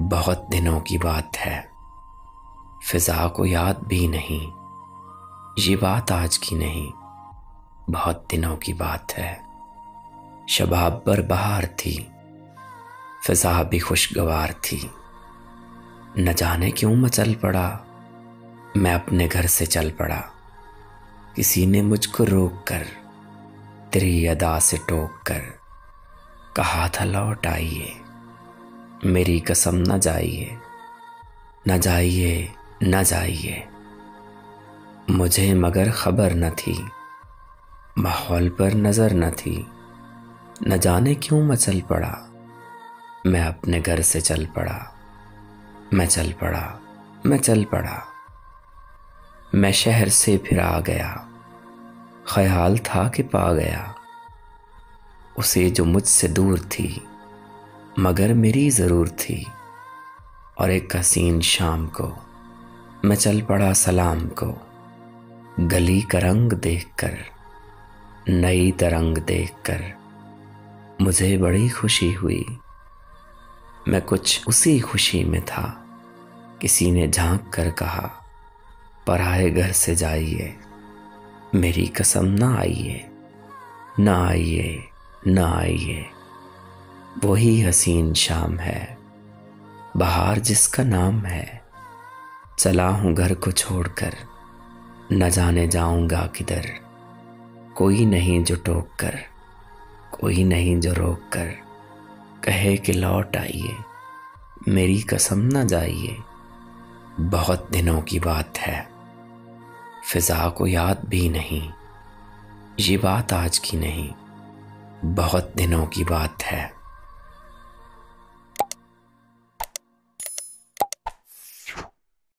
बहुत दिनों की बात है, फिजा को याद भी नहीं। ये बात आज की नहीं, बहुत दिनों की बात है। शबाब पर बहार थी, फिजा भी खुशगवार थी। न जाने क्यों मचल पड़ा, मैं अपने घर से चल पड़ा। किसी ने मुझको रोक कर, तेरी अदा से टोक कर, कहा था लौट आइए, मेरी कसम न जाइए, न जाइए, न जाइए। मुझे मगर खबर न थी, माहौल पर नजर न थी। न जाने क्यों मचल पड़ा, मैं अपने घर से चल पड़ा। मैं चल पड़ा, मैं चल पड़ा। मैं शहर से फिर आ गया, ख्याल था कि पा गया उसे जो मुझसे दूर थी, मगर मेरी जरूर थी। और एक हसीन शाम को मैं चल पड़ा सलाम को। गली का रंग देखकर, नई तरंग देखकर मुझे बड़ी खुशी हुई। मैं कुछ उसी खुशी में था, किसी ने झांक कर कहा, पराए घर से जाइए, मेरी कसम ना आइए, ना आइए, ना आइए। वही हसीन शाम है, बहार जिसका नाम है। चला हूँ घर को छोड़कर, न जाने जाऊंगा किधर। कोई नहीं जो टोक कर, कोई नहीं जो रोक कर, कहे कि लौट आइए, मेरी कसम न जाइए। बहुत दिनों की बात है, फिजा को याद भी नहीं। ये बात आज की नहीं, बहुत दिनों की बात है।